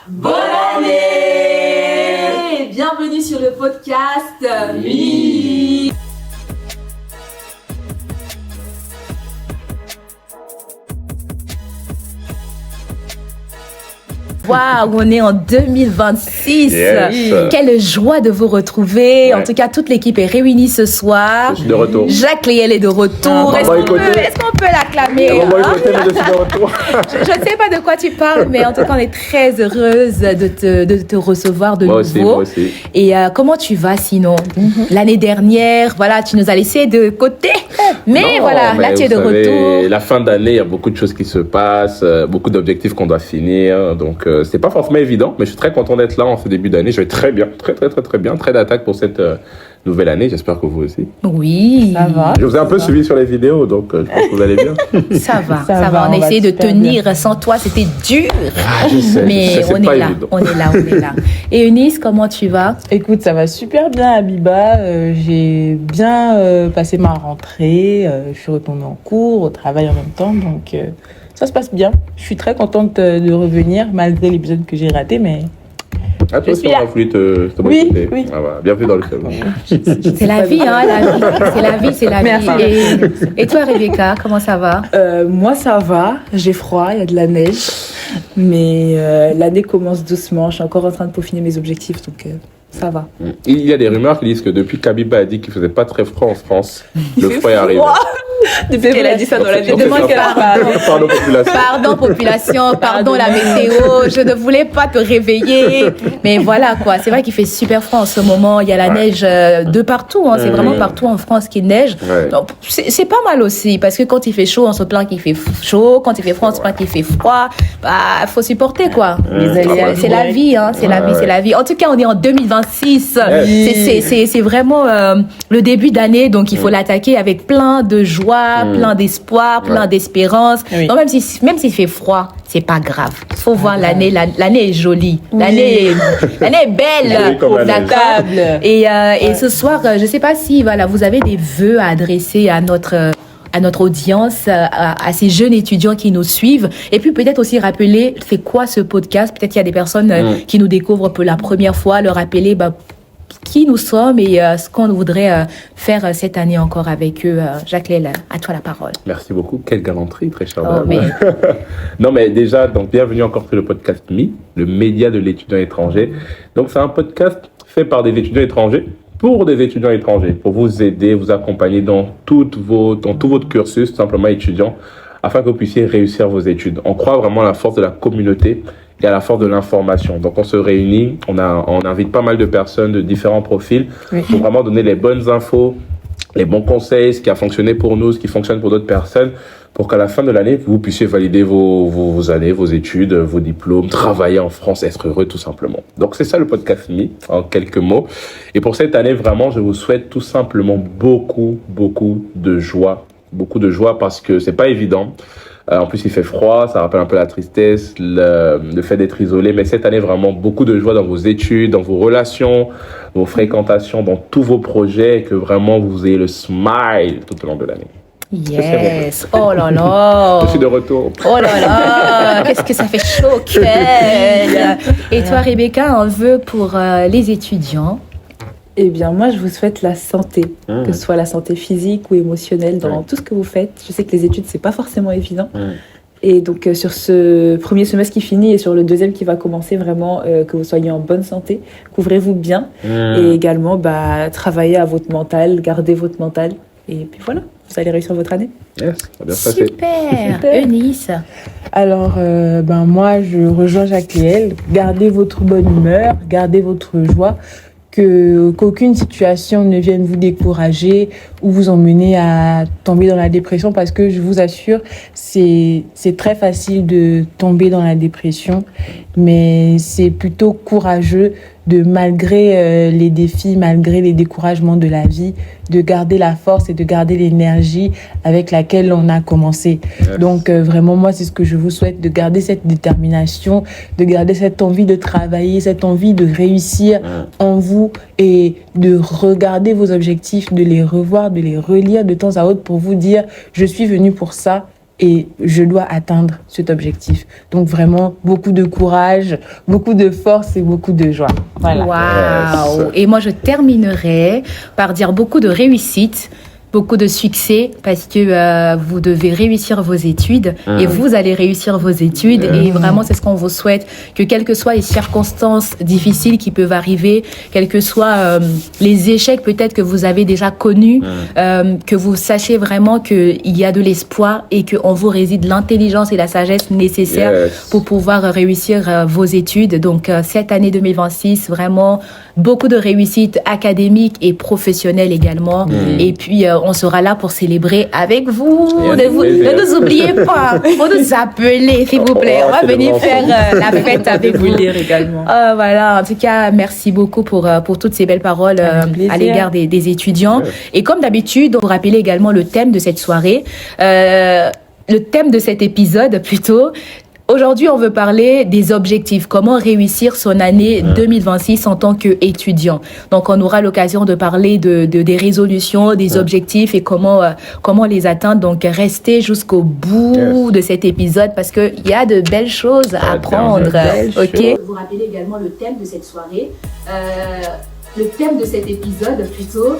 Bonne année! Bienvenue sur le podcast Oui. Waouh, on est en 2026. Yes. Quelle joie de vous retrouver. En tout cas, toute l'équipe est réunie ce soir. Je suis de retour. Jacques Léel est de retour. Est-ce qu'on peut l'acclamer? Je suis de retour. Je ne sais pas de quoi tu parles, mais en tout cas, on est très heureuse de te recevoir de nouveau. Moi aussi. Et comment tu vas sinon? L'année dernière, voilà, tu nous as laissé de côté. Mais Non, voilà, là, tu es de retour. La fin d'année, il y a beaucoup de choses qui se passent, beaucoup d'objectifs qu'on doit finir. Donc, c'est pas forcément évident, mais je suis très content d'être là en ce début d'année. Je vais très bien, très bien, très d'attaque pour cette nouvelle année. J'espère que vous aussi. Oui. Ça va. Je vous ai un peu suivi sur les vidéos, donc je pense que vous allez bien. Ça va. On a essayé de tenir sans toi, c'était dur. Je sais, mais c'est on pas est là, évident. on est là. Et Eunice, comment tu vas? Écoute, ça va super bien, Abiba. J'ai bien passé ma rentrée. Je suis retournée en cours, au travail en même temps. Donc, ça se passe bien. Je suis très contente de revenir, malgré l'épisode que j'ai raté. Mais Ah, toi aussi, on a voulu te boycotter. Oui. Ah, voilà. Bienvenue dans le club. C'est la vie, hein, la vie. C'est la vie. Merci. Et toi, Rebecca, comment ça va? moi, ça va. J'ai froid, il y a de la neige. Mais l'année commence doucement. Je suis encore en train de peaufiner mes objectifs. Donc, ça va. Il y a des rumeurs qui disent que depuis qu'Abiba a dit qu'il faisait pas très froid en France, le froid est arrivé. Depuis qu'elle a dit ça dans la Donc, vidéo, c'est qu'elle a parlé. Pardon, population. Pardon, population, pardon, la météo. Je ne voulais pas te réveiller. Mais voilà, quoi. C'est vrai qu'il fait super froid en ce moment. Il y a la neige de partout. Hein. C'est vraiment partout en France qu'il neige. Ouais. Donc, c'est pas mal aussi. Parce que quand il fait chaud, on se plaint qu'il fait chaud. Quand il fait froid, on se plaint qu'il fait froid. Bah, faut supporter, quoi. C'est la vie, hein. C'est la vie. En tout cas, on est en 2026. C'est vraiment le début d'année. Donc, il faut l'attaquer avec plein de joie, plein d'espoir, plein d'espérance. Oui. Donc, même s'il fait froid, c'est pas grave. Faut voir l'année. L'année est jolie. Oui. L'année est belle. Jolie comme la neige. D'accord. Et ce soir, je sais pas si vous avez des vœux à adresser à notre audience, à ces jeunes étudiants qui nous suivent. Et puis peut-être aussi rappeler, c'est quoi ce podcast? Peut-être qu'il y a des personnes qui nous découvrent pour la première fois, leur rappeler qui nous sommes et ce qu'on voudrait faire cette année encore avec eux. Jacques Léel, à toi la parole. Merci beaucoup. Quelle galanterie, très chère Oh, dame. mais... Non, mais déjà, donc, bienvenue encore sur le podcast MI, le média de l'étudiant étranger. Donc, c'est un podcast fait par des étudiants étrangers, pour des étudiants étrangers, pour vous aider, vous accompagner dans tout votre cursus, tout simplement étudiant, afin que vous puissiez réussir vos études. On croit vraiment à la force de la communauté et à la force de l'information. Donc, on se réunit, on invite pas mal de personnes de différents profils pour vraiment donner les bonnes infos, les bons conseils, ce qui a fonctionné pour nous, ce qui fonctionne pour d'autres personnes, pour qu'à la fin de l'année, vous puissiez valider vos années, vos études, vos diplômes, travailler en France, être heureux tout simplement. Donc, c'est ça le podcast MI, en quelques mots. Et pour cette année, vraiment, je vous souhaite tout simplement beaucoup de joie. Beaucoup de joie parce que c'est pas évident. En plus, il fait froid, ça rappelle un peu la tristesse, le fait d'être isolé. Mais cette année, vraiment, beaucoup de joie dans vos études, dans vos relations, vos fréquentations, dans tous vos projets, et que vraiment vous ayez le smile tout au long de l'année. Yes. Oh là là. Je suis de retour. Oh là là. Qu'est-ce que ça fait chaud au cœur. Et toi, Rebecca, un vœu pour les étudiants? Eh bien, moi, je vous souhaite la santé, que ce soit la santé physique ou émotionnelle dans tout ce que vous faites. Je sais que les études, c'est pas forcément évident. Et donc, sur ce premier semestre qui finit et sur le deuxième qui va commencer, vraiment, que vous soyez en bonne santé, couvrez-vous bien. Et également, travaillez à votre mental, gardez votre mental. Et puis voilà, vous allez réussir votre année. Yes, ça va bien se passer. Super. Eunice. Alors, moi, je rejoins Jacques Léel. Gardez votre bonne humeur, gardez votre joie. Qu'aucune situation ne vienne vous décourager ou vous emmener à tomber dans la dépression, parce que je vous assure, c'est très facile de tomber dans la dépression, mais c'est plutôt courageux de, malgré les défis, malgré les découragements de la vie, de garder la force et de garder l'énergie avec laquelle on a commencé. Yes. Donc vraiment, moi, c'est ce que je vous souhaite, de garder cette détermination, de garder cette envie de travailler, cette envie de réussir en vous, et de regarder vos objectifs, de les revoir, de les relire de temps à autre pour vous dire, je suis venu pour ça et je dois atteindre cet objectif. Donc vraiment, beaucoup de courage, beaucoup de force et beaucoup de joie. Voilà. Waouh! Yes. Et moi, je terminerai par dire beaucoup de réussite, beaucoup de succès, parce que vous devez réussir vos études et vous allez réussir vos études. Et vraiment, c'est ce qu'on vous souhaite, que quelles que soient les circonstances difficiles qui peuvent arriver, quels que soient les échecs peut-être que vous avez déjà connus, que vous sachiez vraiment qu'il y a de l'espoir et qu'en vous réside l'intelligence et la sagesse nécessaires Yes. pour pouvoir réussir vos études. Donc, cette année 2026, vraiment, beaucoup de réussite académique et professionnelle également. Et puis, on sera là pour célébrer avec vous. Yes, Ne nous oubliez pas. Faut nous appeler, s'il vous plaît. Oh, On va c'est venir vraiment faire la fête avec vous. Vous lire également. Voilà, en tout cas, merci beaucoup pour toutes ces belles paroles Avec plaisir. à l'égard des étudiants. Ouais. Et comme d'habitude, on vous rappelle également le thème de cette soirée, le thème de cet épisode plutôt. Aujourd'hui, on veut parler des objectifs, comment réussir son année 2026 en tant qu'étudiant. Donc, on aura l'occasion de parler des résolutions, des objectifs et comment les atteindre. Donc, restez jusqu'au bout de cet épisode parce qu'il y a de belles choses à apprendre. de belles Ok. Vous rappelez également le thème de cette soirée, le thème de cet épisode plutôt.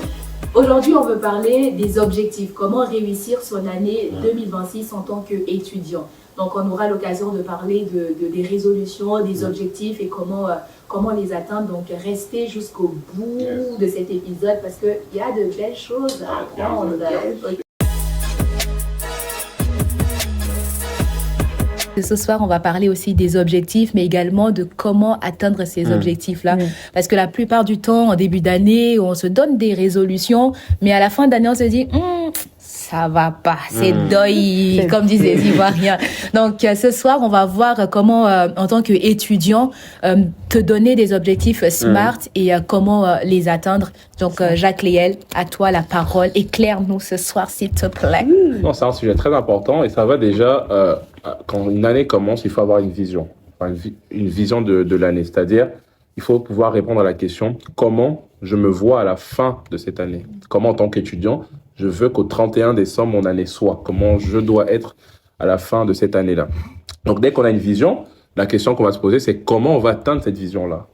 Aujourd'hui, on veut parler des objectifs, comment réussir son année 2026 en tant qu'étudiant. Donc, on aura l'occasion de parler des résolutions, des objectifs et comment les atteindre. Donc, restez jusqu'au bout de cet épisode parce qu'il y a de belles choses à apprendre. Ok. Ce soir, on va parler aussi des objectifs, mais également de comment atteindre ces objectifs-là. Parce que la plupart du temps, en début d'année, on se donne des résolutions, mais à la fin d'année, on se dit, ça va pas, c'est deuil, comme disaient les Ivoiriens. Donc, ce soir, on va voir comment, en tant qu'étudiant, te donner des objectifs SMART et comment les atteindre. Donc, Jacques Léel, à toi la parole. Éclaire-nous ce soir, s'il te plaît. Non, c'est un sujet très important et ça va déjà, quand une année commence, il faut avoir une vision. Enfin, une vision de l'année. C'est-à-dire, il faut pouvoir répondre à la question, comment je me vois à la fin de cette année? Comment, en tant qu'étudiant, je veux qu'au 31 décembre, mon année soit? Comment je dois être à la fin de cette année-là? Donc, dès qu'on a une vision, la question qu'on va se poser, c'est comment on va atteindre cette vision-là?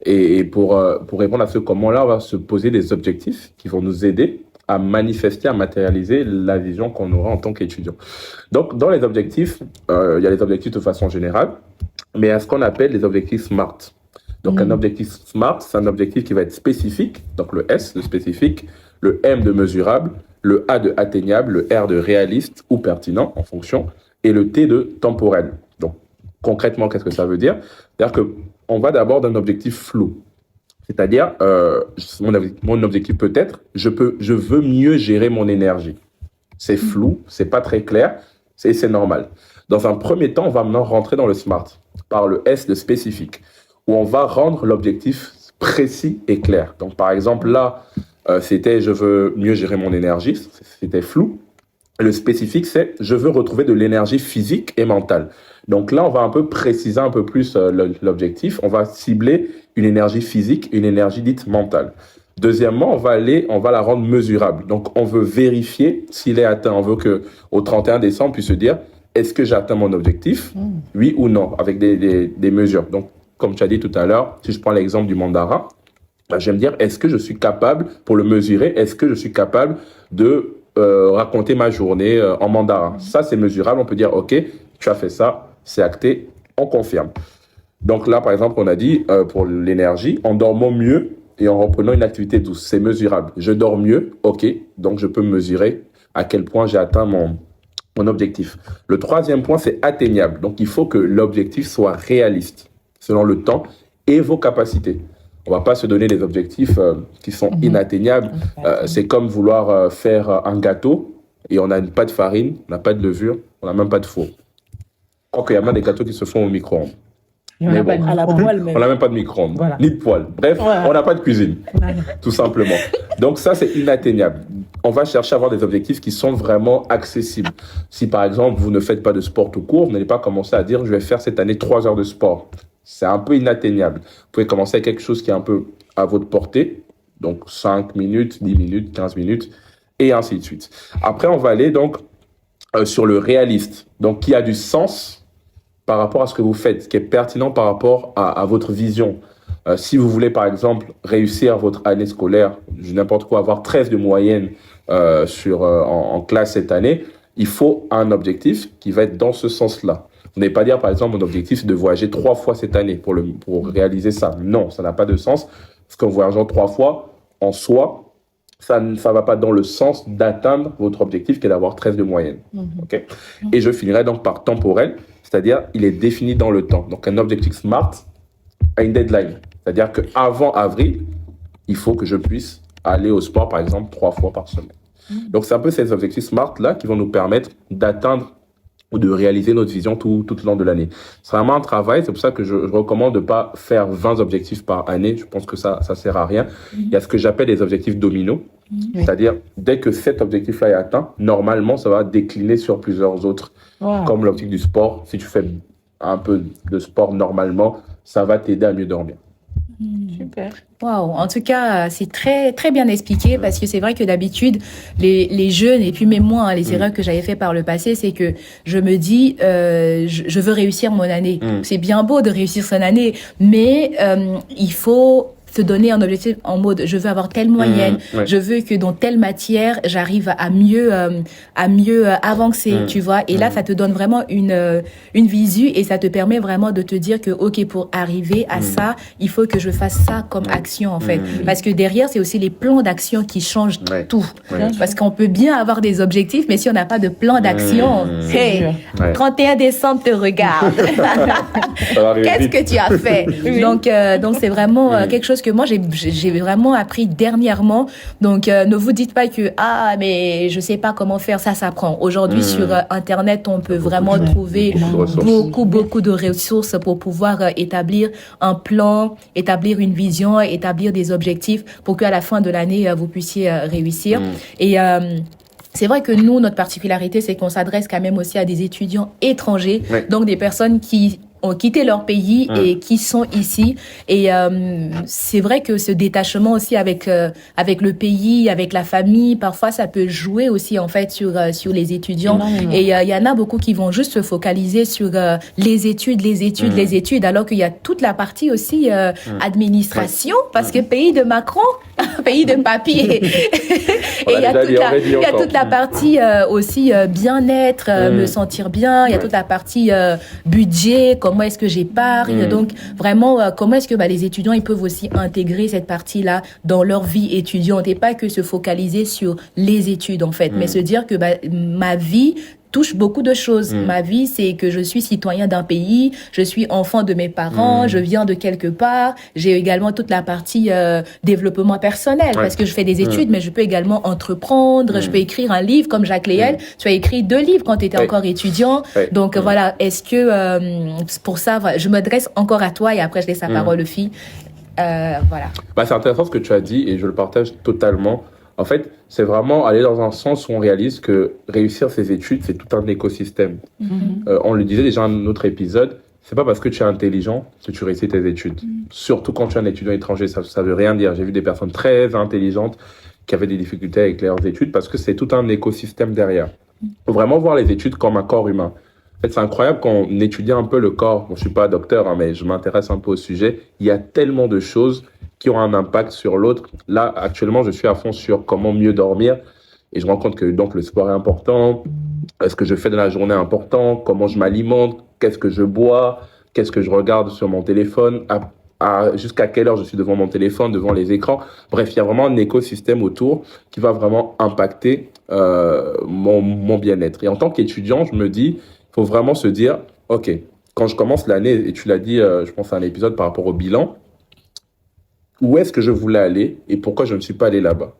Et pour répondre à ce comment-là, on va se poser des objectifs qui vont nous aider à manifester, à matérialiser la vision qu'on aura en tant qu'étudiant. Donc, dans les objectifs, il y a les objectifs de façon générale, mais il y a ce qu'on appelle les objectifs SMART. Donc, un objectif SMART, c'est un objectif qui va être spécifique, donc le S de spécifique, le M de mesurable, le A de atteignable, le R de réaliste ou pertinent en fonction, et le T de temporel. Donc, concrètement, qu'est-ce que ça veut dire? C'est-à-dire qu'on va d'abord d'un objectif flou. C'est-à-dire, mon objectif peut être, je veux mieux gérer mon énergie. C'est flou, c'est pas très clair, c'est normal. Dans un premier temps, on va maintenant rentrer dans le SMART, par le S de spécifique, où on va rendre l'objectif précis et clair. Donc, par exemple, là, c'était je veux mieux gérer mon énergie, c'était flou. Le spécifique, c'est je veux retrouver de l'énergie physique et mentale. Donc là, on va un peu préciser un peu plus l'objectif. On va cibler une énergie physique, une énergie dite mentale. Deuxièmement, on va la rendre mesurable. Donc, on veut vérifier s'il est atteint. On veut que au 31 décembre, on puisse se dire, est-ce que j'atteins mon objectif? Oui ou non, avec des mesures. Donc, comme tu as dit tout à l'heure, si je prends l'exemple du mandarin, je vais me dire, est-ce que je suis capable, pour le mesurer, est-ce que je suis capable de raconter ma journée en mandarin? Ça, c'est mesurable. On peut dire, OK, tu as fait ça, c'est acté, on confirme. Donc là, par exemple, on a dit, pour l'énergie, en dormant mieux et en reprenant une activité douce, c'est mesurable. Je dors mieux, OK, donc je peux mesurer à quel point j'ai atteint mon objectif. Le troisième point, c'est atteignable. Donc, il faut que l'objectif soit réaliste, selon le temps et vos capacités. On ne va pas se donner des objectifs qui sont inatteignables. C'est comme vouloir faire un gâteau et on n'a pas de farine, on n'a pas de levure, on n'a même pas de four. Quoique, il y a même des gâteaux qui se font au micro-ondes. Mais bon, à la poêle même. on n'a même pas de micro-ondes, Voilà. ni de poêle. Bref, on n'a pas de cuisine, tout simplement. Donc ça, c'est inatteignable. On va chercher à avoir des objectifs qui sont vraiment accessibles. Si par exemple, vous ne faites pas de sport tout court, vous n'allez pas commencer à dire, je vais faire cette année 3 heures de sport. C'est un peu inatteignable. Vous pouvez commencer avec quelque chose qui est un peu à votre portée, donc 5 minutes, 10 minutes, 15 minutes, et ainsi de suite. Après, on va aller donc sur le réaliste, donc qui a du sens par rapport à ce que vous faites, qui est pertinent par rapport à votre vision. Si vous voulez, par exemple, réussir votre année scolaire, n'importe quoi, avoir 13 de moyenne en classe cette année, il faut un objectif qui va être dans ce sens-là. Vous n'allez pas dire, par exemple, mon objectif, c'est de voyager 3 fois cette année pour réaliser ça. Non, ça n'a pas de sens. Parce qu'en voyageant 3 fois, en soi, ça ne va pas dans le sens d'atteindre votre objectif qui est d'avoir 13 de moyenne. Okay? Et je finirai donc par temporel, c'est-à-dire il est défini dans le temps. Donc un objectif SMART a une deadline. C'est-à-dire qu'avant avril, il faut que je puisse aller au sport, par exemple, 3 fois par semaine. Donc c'est un peu ces objectifs SMART-là qui vont nous permettre d'atteindre ou de réaliser notre vision tout le long de l'année. C'est vraiment un travail, c'est pour ça que je recommande de pas faire 20 objectifs par année, je pense que ça sert à rien. Il y a ce que j'appelle les objectifs dominos, c'est-à-dire dès que cet objectif-là est atteint, normalement ça va décliner sur plusieurs autres, comme l'objectif du sport. Si tu fais un peu de sport normalement, ça va t'aider à mieux dormir. Super. Waouh, en tout cas, c'est très très bien expliqué parce que c'est vrai que d'habitude les jeunes et puis même moi, les erreurs que j'avais fait par le passé, c'est que je me dis je veux réussir mon année. C'est bien beau de réussir son année, mais il faut se donner un objectif en mode je veux avoir telle moyenne, je veux que dans telle matière j'arrive à mieux avancer, tu vois. Et là ça te donne vraiment une visu et ça te permet vraiment de te dire que ok, pour arriver à ça, il faut que je fasse ça comme action en fait. Parce que derrière c'est aussi les plans d'action qui changent tout. Parce qu'on peut bien avoir des objectifs, mais si on n'a pas de plan d'action, hey, 31 décembre te regarde. Qu'est-ce que tu as fait? Donc c'est vraiment quelque chose que moi j'ai vraiment appris dernièrement. Donc ne vous dites pas que mais je sais pas comment faire, ça s'apprend. Aujourd'hui sur internet, on peut vraiment trouver beaucoup de ressources pour pouvoir établir un plan, établir une vision, établir des objectifs pour qu'à la fin de l'année vous puissiez réussir. Et c'est vrai que nous, notre particularité, c'est qu'on s'adresse quand même aussi à des étudiants étrangers, donc des personnes qui ont quitté leur pays et qui sont ici. Et c'est vrai que ce détachement aussi avec le pays, avec la famille, parfois ça peut jouer aussi en fait sur les étudiants. Et il y en a beaucoup qui vont juste se focaliser sur les études, alors qu'il y a toute la partie aussi administration, parce que pays de Macron, pays de papier. Et il y a toute la partie aussi bien-être, me sentir bien. Il y a toute la partie budget, comment est-ce que j'épargne. Donc vraiment, comment est-ce que les étudiants ils peuvent aussi intégrer cette partie-là dans leur vie étudiante et pas que se focaliser sur les études en fait, mais se dire que ma vie touche beaucoup de choses. Ma vie, c'est que je suis citoyen d'un pays, je suis enfant de mes parents, je viens de quelque part. J'ai également toute la partie développement personnel parce que je fais des études, mais je peux également entreprendre, je peux écrire un livre comme Jacques Léel. Tu as écrit 2 livres quand tu étais encore étudiant. Donc voilà, est-ce que pour ça, je m'adresse encore à toi et après je laisse la parole aux filles. Voilà. C'est intéressant ce que tu as dit et je le partage totalement. En fait, c'est vraiment aller dans un sens où on réalise que réussir ses études, c'est tout un écosystème. On le disait déjà dans un autre épisode, c'est pas parce que tu es intelligent que tu réussis tes études. Surtout quand tu es un étudiant étranger, ça veut rien dire. J'ai vu des personnes très intelligentes qui avaient des difficultés avec leurs études parce que c'est tout un écosystème derrière. Faut vraiment voir les études comme un corps humain. En fait, c'est incroyable quand on étudie un peu le corps. Bon, je suis pas docteur, mais je m'intéresse un peu au sujet. Il y a tellement de choses qui ont un impact sur l'autre. Là, actuellement, je suis à fond sur comment mieux dormir. Et je me rends compte que donc le sport est important. Ce que je fais dans la journée est important. Comment je m'alimente. Qu'est-ce que je bois. Qu'est-ce que je regarde sur mon téléphone. Jusqu'à quelle heure je suis devant mon téléphone, devant les écrans. Bref, il y a vraiment un écosystème autour qui va vraiment impacter mon bien-être. Et en tant qu'étudiant, je me dis, il faut vraiment se dire, OK, quand je commence l'année, et tu l'as dit, je pense à un épisode par rapport au bilan, où est-ce que je voulais aller et pourquoi je ne suis pas allé là-bas.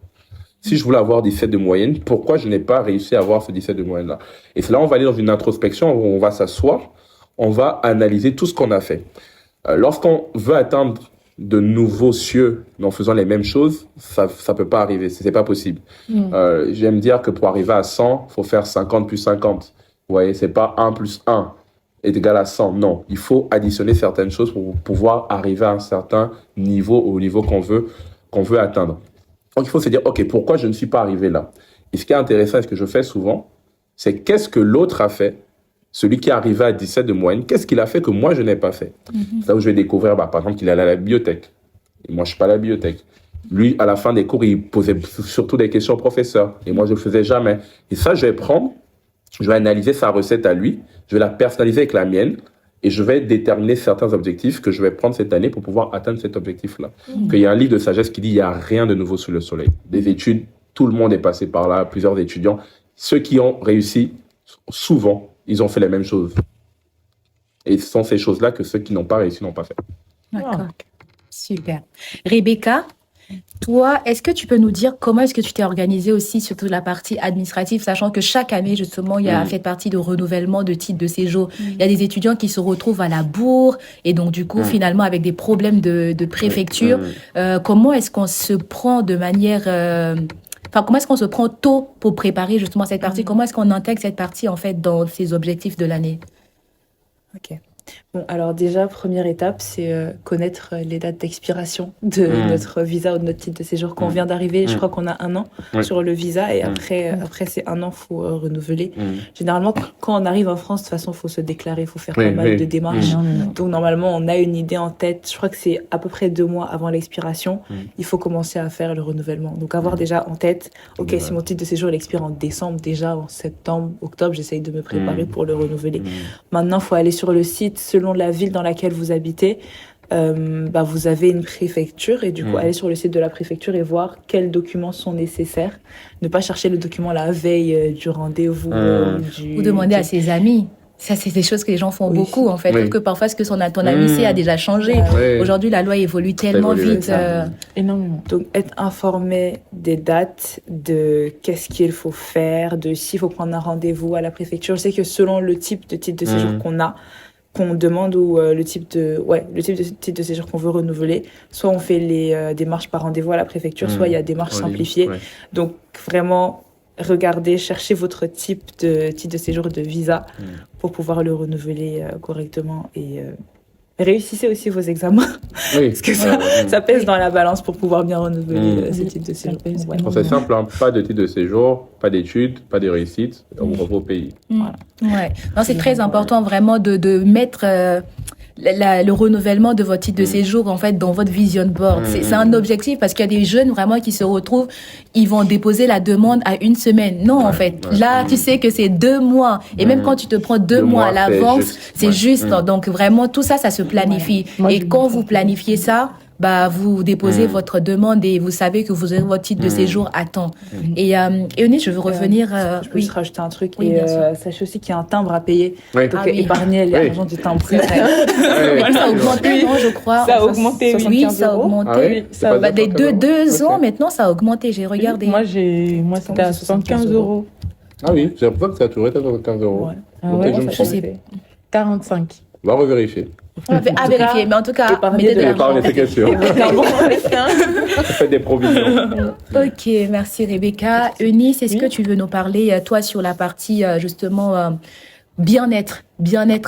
Si je voulais avoir 17 de moyenne, pourquoi je n'ai pas réussi à avoir ce 17 de moyenne-là. Et c'est là on va aller dans une introspection où on va s'asseoir, on va analyser tout ce qu'on a fait. Lorsqu'on veut atteindre de nouveaux cieux en faisant les mêmes choses, ça peut pas arriver, c'est pas possible. J'aime dire que pour arriver à 100, il faut faire 50 plus 50. Vous voyez, c'est pas 1 plus 1 est égal à 100. Non, il faut additionner certaines choses pour pouvoir arriver à un certain niveau, au niveau qu'on veut atteindre. Donc, il faut se dire, OK, pourquoi je ne suis pas arrivé là? Et ce qui est intéressant, et ce que je fais souvent, C'est qu'est-ce que l'autre a fait, celui qui est arrivé à 17 de moyenne, qu'est-ce qu'il a fait que moi, je n'ai pas fait. C'est là où je vais découvrir, par exemple, qu'il est allé à la bibliothèque. Et moi, je ne suis pas à la bibliothèque. Lui, à la fin des cours, il posait surtout des questions au professeur. Et moi, je ne le faisais jamais. Et ça, je vais analyser sa recette à lui, je vais la personnaliser avec la mienne, et je vais déterminer certains objectifs que je vais prendre cette année pour pouvoir atteindre cet objectif-là. Il y a un livre de sagesse qui dit il n'y a rien de nouveau sous le soleil. Des études, tout le monde est passé par là, plusieurs étudiants. Ceux qui ont réussi, souvent, ils ont fait les mêmes choses. Et ce sont ces choses-là que ceux qui n'ont pas réussi n'ont pas fait. D'accord. Super. Rebecca, toi, est-ce que tu peux nous dire comment est-ce que tu t'es organisée aussi, surtout la partie administrative, sachant que chaque année, justement, il y a fait partie de renouvellement de titres de séjour. Il y a des étudiants qui se retrouvent à la bourre et donc, du coup, finalement, avec des problèmes de préfecture. Comment est-ce qu'on se prend de manière... comment est-ce qu'on se prend tôt pour préparer justement cette partie? Comment est-ce qu'on intègre cette partie, en fait, dans ses objectifs de l'année? Ok. Bon, alors déjà, première étape, c'est connaître les dates d'expiration de notre visa ou de notre titre de séjour. Quand on vient d'arriver, je crois qu'on a 1 an sur le visa et après c'est 1 an, faut renouveler. Généralement, quand on arrive en France, de toute façon, faut se déclarer, faut faire pas mal de démarches. Donc normalement, on a une idée en tête. Je crois que c'est à peu près 2 mois avant l'expiration. Il faut commencer à faire le renouvellement. Donc avoir déjà en tête, ok, si mon titre de séjour il expire en décembre, déjà en septembre, octobre, j'essaye de me préparer pour le renouveler. Maintenant, faut aller sur le site. Selon la ville dans laquelle vous habitez, vous avez une préfecture et du coup, aller sur le site de la préfecture et voir quels documents sont nécessaires. Ne pas chercher le document la veille du rendez-vous. Ou demander à ses amis. Ça, c'est des choses que les gens font beaucoup, en fait. Parce que parfois, ce que ton ami sait a déjà changé. Aujourd'hui, la loi évolue tellement vite. Énormément. Donc, être informé des dates, de qu'est-ce qu'il faut faire, de s'il faut prendre un rendez-vous à la préfecture. Je sais que selon le type de titre de séjour qu'on demande ou le type de titre de séjour qu'on veut renouveler, soit on fait les démarches par rendez-vous à la préfecture, soit il y a démarches simplifiées. Donc vraiment regardez, cherchez votre type de titre de séjour de visa pour pouvoir le renouveler correctement et réussissez aussi vos examens parce que ça pèse dans la balance pour pouvoir bien renouveler ce type de séjour. C'est simple, hein, pas de titre de séjour, pas d'études, pas de réussite, on revient au pays. Voilà. Ouais. Non, c'est très important vraiment de mettre le renouvellement de votre titre de séjour en fait dans votre vision board. C'est un objectif parce qu'il y a des jeunes vraiment qui se retrouvent, ils vont déposer la demande à 1 semaine. Non, en fait, là tu sais que c'est 2 mois et même quand tu te prends 2 mois à l'avance, c'est juste. Donc vraiment tout ça, ça se planifie. Et quand vous planifiez ça, vous déposez votre demande et vous savez que vous aurez votre titre de séjour à temps. Et Eunice, je veux revenir... je peux juste rajouter un truc. Sachez aussi qu'il y a un timbre à payer. Donc, épargnez l'argent du timbre. Ça a augmenté, non, je crois. Ça a augmenté, oui, ça a augmenté. Des 2 ans, maintenant, ça a augmenté. J'ai regardé. Moi, c'était à 75 euros. Ah oui, j'ai l'impression que ça a toujours été à 75 euros. Je sais. 45. On va revérifier. À vérifier, mais en tout cas, mettez de l'argent. C'est sûr. Faites des provisions. Ok, merci Rebecca. Eunice, est-ce que tu veux nous parler, toi, sur la partie, justement, bien-être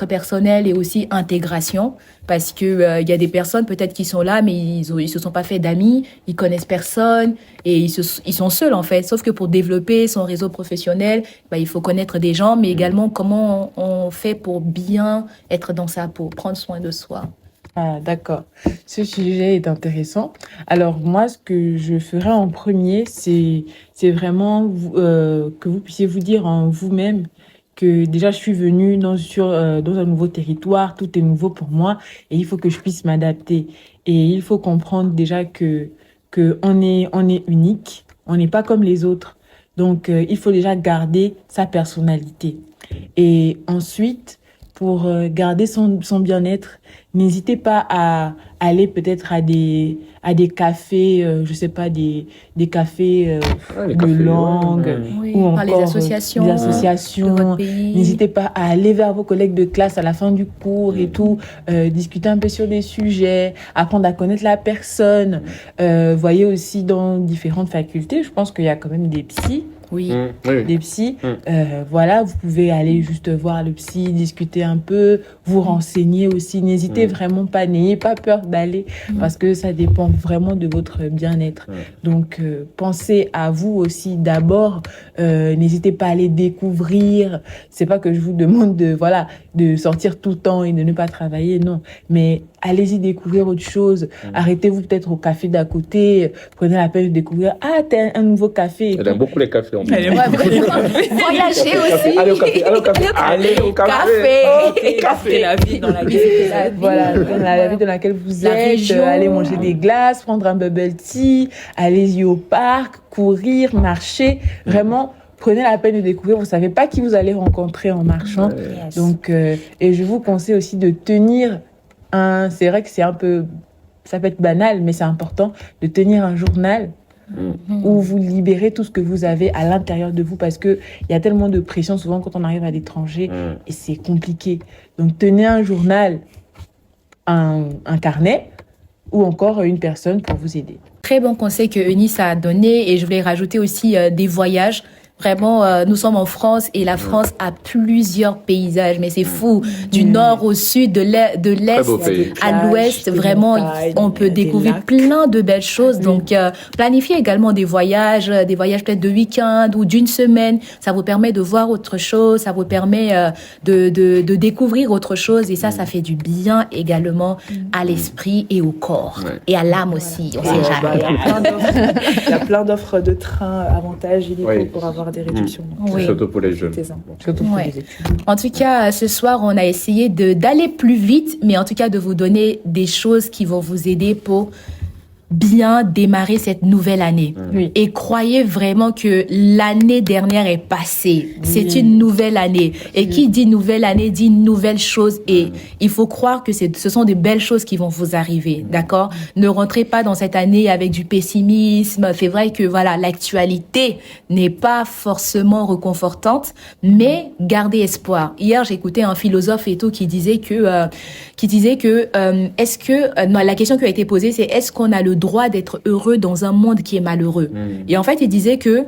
personnel et aussi intégration, parce que il y a des personnes peut-être qui sont là mais ils se sont pas fait d'amis, ils connaissent personne et ils sont seuls en fait. Sauf que pour développer son réseau professionnel, il faut connaître des gens, mais également comment on fait pour bien être dans sa peau, prendre soin de soi. Ah, d'accord. Ce sujet est intéressant. Alors moi, ce que je ferai en premier, c'est vraiment que vous puissiez vous dire en vous-même que déjà je suis venue dans un nouveau territoire, tout est nouveau pour moi et il faut que je puisse m'adapter. Et il faut comprendre déjà que on est unique, on n'est pas comme les autres. Donc il faut déjà garder sa personnalité. Et ensuite, pour garder son bien-être, n'hésitez pas à aller peut-être à des cafés, je sais pas, des cafés de langue, ou encore des associations de votre pays. N'hésitez pas à aller vers vos collègues de classe à la fin du cours et tout, discuter un peu sur des sujets, apprendre à connaître la personne. Voyez aussi dans différentes facultés, je pense qu'il y a quand même des psys Oui. Oui. des psys. Voilà, vous pouvez aller juste voir le psy, discuter un peu, vous renseigner aussi. N'hésitez vraiment pas, n'ayez pas peur d'aller parce que ça dépend vraiment de votre bien-être. Donc, pensez à vous aussi d'abord. N'hésitez pas à aller découvrir. C'est pas que je vous demande de sortir tout le temps et de ne pas travailler, non. Mais allez-y découvrir autre chose. Arrêtez-vous peut-être au café d'à côté. Prenez la peine de découvrir. Ah, t'as un nouveau café. Elle aime beaucoup les cafés. Voyager aussi. Allez au café. Allez au café. Café, la vie dans laquelle vous êtes. Voilà, dans la vie dans laquelle vous La êtes. région. Allez manger des glaces, prendre un bubble tea. Allez-y au parc, courir, marcher. Vraiment, prenez la peine de découvrir. Vous savez pas qui vous allez rencontrer en marchant. Yes. Donc, et je vous conseille aussi de tenir c'est vrai que c'est un peu, ça peut être banal, mais c'est important de tenir un journal où vous libérez tout ce que vous avez à l'intérieur de vous parce que il y a tellement de pression souvent quand on arrive à l'étranger et c'est compliqué. Donc, tenez un journal, un carnet ou encore une personne pour vous aider. Très bon conseil que Eunice a donné et je voulais rajouter aussi des voyages. Vraiment, nous sommes en France et la France a plusieurs paysages, mais c'est fou. Du nord au sud, de l'est beau pays. à l'ouest, vraiment, on peut découvrir plein de belles choses. Donc, planifiez également des voyages peut-être de week-end ou d'une semaine. Ça vous permet de voir autre chose, ça vous permet de découvrir autre chose et ça fait du bien également à l'esprit et au corps et à l'âme aussi. On sait jamais. Il y a plein d'offres de train avantages illégaux pour avoir des réductions. Oui. Surtout pour les jeunes. Surtout pour Ouais. les études. En tout cas, ce soir, on a essayé d'aller plus vite, mais en tout cas de vous donner des choses qui vont vous aider pour bien démarrer cette nouvelle année. Oui. Et croyez vraiment que l'année dernière est passée. C'est une nouvelle année. Et qui dit nouvelle année dit nouvelle chose. Et il faut croire que ce sont de belles choses qui vont vous arriver. D'accord? Ne rentrez pas dans cette année avec du pessimisme. C'est vrai que voilà, l'actualité n'est pas forcément reconfortante, mais gardez espoir. Hier, j'écoutais un philosophe et tout qui disait que est-ce que non, la question qui a été posée, c'est est-ce qu'on a le droit d'être heureux dans un monde qui est malheureux. Et en fait, il disait que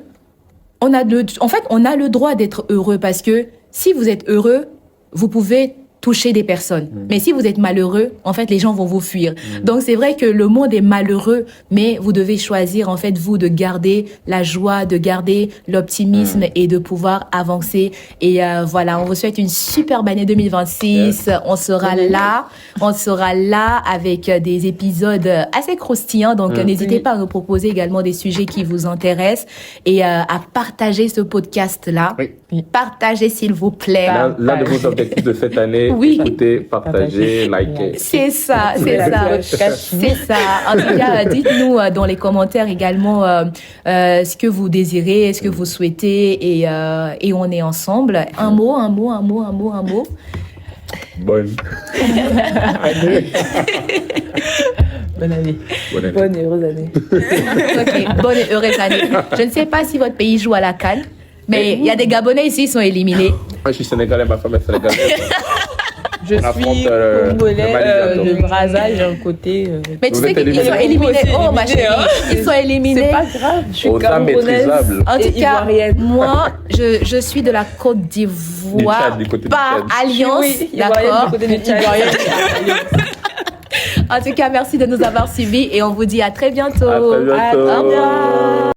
on a le droit d'être heureux parce que si vous êtes heureux, vous pouvez toucher des personnes. Mais si vous êtes malheureux, en fait, les gens vont vous fuir. Donc, c'est vrai que le monde est malheureux, mais vous devez choisir, en fait, vous, de garder la joie, de garder l'optimisme et de pouvoir avancer. Et voilà, on vous souhaite une superbe année 2026. On sera là avec des épisodes assez croustillants. Donc, n'hésitez pas à nous proposer également des sujets qui vous intéressent et à partager ce podcast-là. Oui. Partagez, s'il vous plaît. L'un de vos objectifs de cette année, écoutez, partagez, likez. C'est ça. En tout cas, dites-nous dans les commentaires également ce que vous désirez, ce que vous souhaitez et on est ensemble. Un mot. Bonne. Bonne année. Bonne et heureuse année. Ok, bonne et heureuse année. Je ne sais pas si votre pays joue à la CAN, mais il y a des Gabonais ici, ils sont éliminés. Moi, je suis sénégalais, ma femme est sénégalaise. Je On affronte, suis le congolais Mali, de Brazza, j'ai un côté. Mais tu Vous sais êtes qu'ils sont éliminés. éliminés. Oh, ma chérie, ils sont éliminés. C'est pas grave, je suis Aux âmes camerounaise. maîtrisables. En tout Et cas, ivoirienne. moi, je suis de la Côte d'Ivoire, Du côté du par Tchad. alliance, Oui, ivoirienne d'accord. du côté du Tchad. En tout cas, merci de nous avoir suivis et on vous dit à très bientôt. À très bientôt. Au revoir.